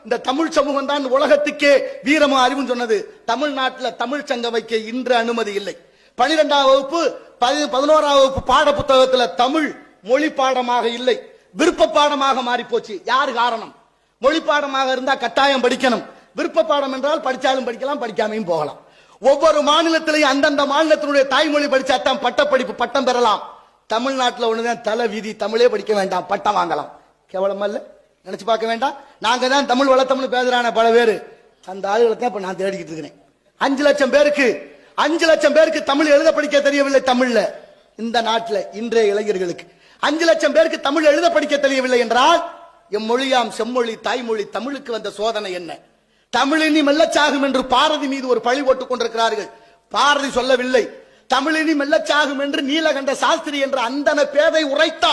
இந்த தமிழ் சமூகம் தான் உலகத்துக்கே வீரமும் அறிவும் சொன்னது. தமிழ்நாட்டில் தமிழ் சங்கம் வைக்க இன்று அனுமதி இல்லை. 12ஆம் வகுப்பு 11ஆம் வகுப்பு பாட புத்தகத்தில் தமிழ் மொழி பாடமாக இல்லை, விருப்ப பாடமாக மாறி போச்சு. யாரு காரணம்? மொழி பாடமாக இருந்தா கட்டாயம் படிக்கணும், விருப்ப பாடம் என்றால் படிச்சாலும் படிக்கலாம், படிக்காமையும் போகலாம். ஒவ்வொரு மாநிலத்திலையும் அந்தந்த மாநிலத்தினுடைய தாய்மொழி படிச்சாத்தான் பட்டப்படிப்பு பட்டம் பெறலாம். தமிழ்நாட்டில் ஒண்ணுதான் தலை விதி, தமிழே படிக்க வேண்டாம், பட்டம் வாங்கலாம். கேவலமா இல்ல? நினைச்சு பார்க்க வேண்டாம். நாங்க தான் தமிழ் வளர்த்தோம்னு பேசுறான பல பேரு, அந்த ஆளுகளை தான் இப்ப நான் தேடிக்கிட்டு இருக்கிறேன். 5 லட்சம் பேருக்கு தமிழ் எழுத படிக்க தெரியவில்லை. தமிழ்ல இந்த நாட்டில் இன்றைய இளைஞர்களுக்கு 5 லட்சம் பேருக்கு தமிழ் எழுத படிக்க தெரியவில்லை என்றால் எம்மொழியாம் செம்மொழி தாய்மொழி தமிழுக்கு வந்த சோதனை என்ன? தமிழினி மெல்லச்சாகும் என்று பாரதி மீது ஒரு பழி போட்டுக் கொண்டிருக்கிறார்கள். பாரதி சொல்லவில்லை. தமிழினி மெல்லச்சாகும் என்று நீலகண்ட சாஸ்திரி என்ற அந்தன பேதை உரைத்தா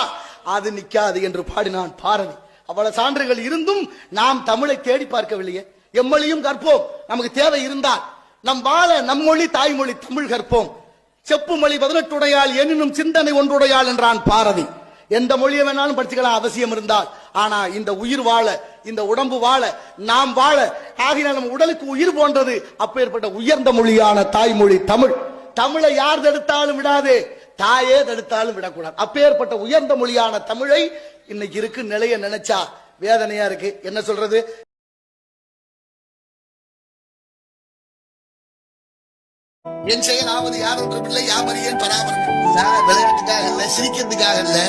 அது நிக்காது என்று பாடினான் பாரதி. அவ்வளவு சான்றுகள் இருந்தும் நாம் தமிழை தேடி பார்க்கவில்லையே. எம்மொழியும் கற்போம், நமக்கு தேவை இருந்தால் நம் வாழ நம்மொழி தாய்மொழி தமிழ் கற்போம். செப்பு மொழி 18 உடையாள் எனினும் சிந்தனை ஒன்றுடையாள் என்றான் பாரதி. எந்த மொழியை வேணாலும் படிச்சுக்கலாம் அவசியம் இருந்தால். ஆனா இந்த உயிர் வாழ, இந்த உடம்பு வாழ, நாம் வாழ, ஆகினால் நம்ம உடலுக்கு உயிர் போன்றது. அப்பேற்பட்ட உயர்ந்த மொழியான தாய்மொழி தமிழ். தமிழை யார் தடுத்தாலும் விடாதே, தாயே தடுத்தாலும் விடக்கூடாது. அப்பேற்பட்ட உயர்ந்த மொழியான தமிழை இன்னைக்கு இருக்கு நிலைய நினைச்சா வேதனையா இருக்கு. என்ன சொல்றது? என் செயலாவது யார் ஒன்றும் இல்லை, யாமறியேன் பராமரிப்பு. விளையாட்டுக்காக இல்ல, சிரிக்கிறதுக்காக இல்ல.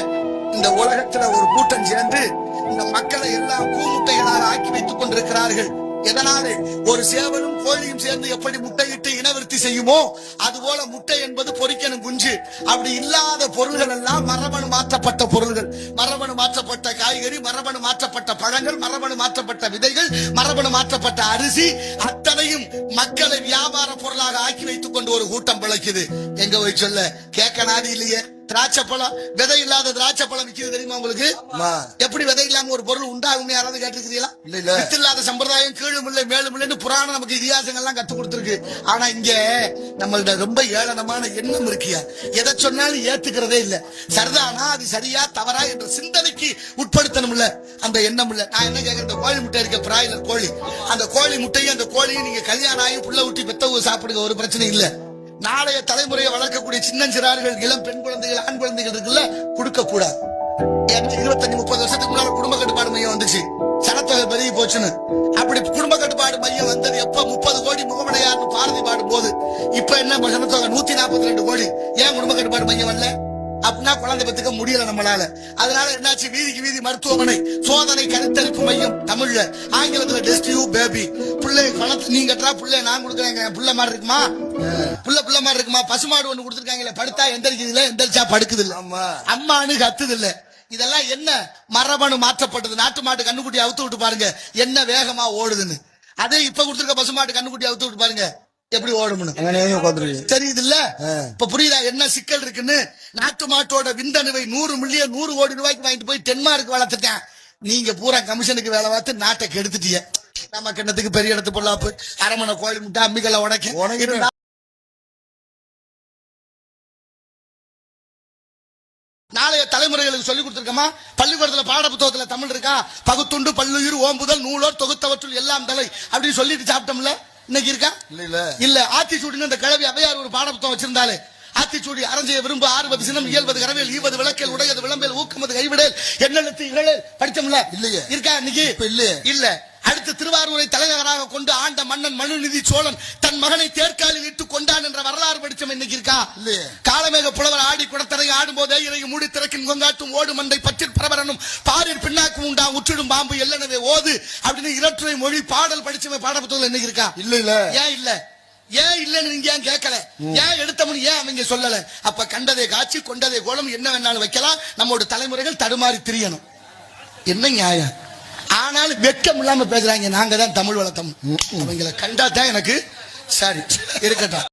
இந்த உலகத்துல ஒரு கூட்டம் சேர்ந்து இந்த மக்களை எல்லாம் கூமுட்டைகளாக ஆக்கி வைத்துக் கொண்டிருக்கிறார்கள். எதனாலே? ஒரு சேவலும் கோழியும் சேர்ந்து எப்படி முட்டையிட்டு இனவிருத்தி செய்யுமோ அதுபோல முட்டை என்பது பொரிக்கணும் குஞ்சு. அப்படி இல்லாத பொருள்கள் எல்லாம் மரபணு மாற்றப்பட்ட பொருள்கள், மரபணு மாற்றப்பட்ட காய்கறி, மரபணு மாற்றப்பட்ட பழங்கள், மரபணு மாற்றப்பட்ட விதைகள், மரபணு மாற்றப்பட்ட அரிசி, அத்தனையும் மக்களை வியாபார பொருளாக ஆக்கி வைத்துக் கொண்டு ஒரு கூட்டம் பிழைக்குது. எங்க போய் சொல்ல கேட்க நாதி இல்லையே. திராட்சை பழம், விதை இல்லாத திராட்சை பழம் விற்கிறது தெரியுமா உங்களுக்கு? எப்படி விதை இல்லாம ஒரு பொருள் உண்டாகும் யாராவது கேட்டிருக்கிறீங்களா? வித்து இல்லாத சம்பிரதாயம் கீழும் இல்லை மேலும் இல்லைன்னு புராணம் நமக்கு இதிகாசங்கள்லாம் கத்து கொடுத்துருக்கு. ஆனா இங்க நம்மள்ட ரொம்ப ஏளனமான எண்ணம் இருக்கியா, எதை சொன்னாலும் ஏத்துக்கிறதே இல்ல. சரிதானா, அது சரியா தவறா என்ற சிந்தனைக்கு உட்படுத்தணும் இல்ல, அந்த எண்ணம் இல்ல. நான் என்ன கேட்கிறேன், கோழி முட்டை இருக்க பிராய்லர் கோழி, அந்த கோழி முட்டையும் அந்த கோழியும் நீங்க கல்யாணம் ஆகி புள்ள ஊட்டி பெத்தவங்க சாப்பிடுங்க, ஒரு பிரச்சனை இல்ல. நாளைய தலைமுறையை வளர்க்கக்கூடிய சின்னஞ்சிறார்கள், இளம் பெண் குழந்தைகள், ஆண் குழந்தைகள் இருக்குல்ல, கொடுக்க கூடாது. 25-30 வருஷத்துக்கு முன்னால குடும்ப கட்டுப்பாடு மையம் வந்துச்சு, சனத்தொகை பெருகி போச்சுன்னு. அப்படி குடும்ப கட்டுப்பாடு மையம் வந்தது எப்ப? 30 கோடி முகமடையார்னு பாரதி பாடும் போது. இப்ப என்ன சனத்தொகை 142 கோடி. ஏன் குடும்ப கட்டுப்பாடு மையம் வரல? அப்படின்னா குழந்தை பெத்துக்க முடியல நம்மளால. அதனால என்னாச்சு? வீதிக்கு வீதி மருத்துவமனை, சோதனை கருத்தரிப்பு மையம் தமிழ்ல, ஆங்கிலத்துல டெஸ்ட் யூ பேபி. பிள்ளை பணத்தை நீங்க கட்டுறா, பிள்ளை நான் கொடுக்குறேன். புள்ள மாதிரி இருக்குமா? புள்ள மாதிரி இருக்குமா? பசுமாடு ஒண்ணு கொடுத்துருக்காங்களே, படுத்தா எந்திரிக்குது இல்ல, எந்திரிச்சா படுக்குது இல்ல, அம்மானு கத்துது இல்ல. இதெல்லாம் என்ன? மரபணு மாற்றப்பட்டது. நாட்டு மாட்டு கண்ணுக்குட்டி அவுத்து விட்டு பாருங்க என்ன வேகமா ஓடுதுன்னு. அதே இப்ப கொடுத்துருக்க பசுமாட்டு கண்ணுக்குட்டி அவுத்து விட்டு பாருங்க எப்படி ஓடும்னு. தெரியுது இல்ல? இப்ப புரியுதா என்ன சிக்கல் இருக்குன்னு? நாட்டு மாட்டோட விந்தணுவை 100 மில்லியன் 100 கோடி ரூபாய்க்கு வாங்கிட்டு போய் டென்மார்க் வளர்த்துட்டேன். நீங்க பூரா கமிஷனுக்கு வேலை பார்த்து நாட்டை கெடுத்துட்டீங்க. நம்ம கிண்ணத்துக்கு பெரிய இடத்து பொல்லாப்பு, அரமனை கோழி முட்டை, அம்மிகளை உனக்கு நாளைய தலைமுறைகளுக்கு சொல்லிக் கொடுத்திருக்கமா? பள்ளிக்கூடத்துல பாட புத்தகத்துல தமிழ் இருக்கா? பகுத்துண்டு பல்லுயிர் ஓம்புதல் நூலோர் தொகுத்தவற்றுள் எல்லாம் தலை அப்படின்னு சொல்லிட்டு சாப்பிட்டோம்ல. இன்னைக்கு இருக்கா? இல்ல. ஆத்திச்சூடின்னு அந்த கிழவி அவையார் ஒரு பாட புத்தகம் வச்சிருந்தாலே, ஆத்திச்சூடி அறஞ்செய்ய விரும்பு ஆறுவது சினம் இயல்பது கரவேல் ஈவது விளக்கல் உடையது விளம்பேல் ஊக்கமது கைவிடல் எண்ணெழுத்து இகழல் படிச்சோம்ல. இல்லையே. இருக்கா இன்னைக்கு? இல்ல. அடுத்து திருவாரூரை தலைநகராக கொண்டு ஆண்ட மன்னன் மனுநீதி சோழன் தன் மகனை தேர்காலில் இட்டு கொண்டான் என்ற வரலாறு படிச்சோம். இன்னைக்கு இருக்கா? காலமேக புலவர் ஆடி குடத்தரை ஆடும் போதே இறையை மூடி திறக்கின் கொங்காட்டும் ஓடு மண்டை பச்சில் பரபரனும் பாரில் பின்னாக்கும் உண்டா உற்றிடும் பாம்பு எல்லனவே ஓது அப்படின்னு இரட்டுரை மொழி பாடல் படிச்சோம். பாட புத்தகம் இன்னைக்கு இருக்கா? இல்ல. ஏன் இல்ல? ஏன் இல்லன்னு நீங்க ஏன் கேட்கல? ஏன் எடுத்தவனு ஏன் அவங்க சொல்லல? அப்ப கண்டதே காட்சி கொண்டதே கோலம் என்ன வேணாலும் வைக்கலாம். நம்மோட தலைமுறைகள் தடுமாறி திரியணும். என்ன நியாயம்? ஆனாலும் வெட்கம் இல்லாம பேசுறாங்க. நாங்க தான் தமிழ் வளர்த்தோம். அவங்களை கண்டா தான் எனக்கு சரி இருக்கட்டும்.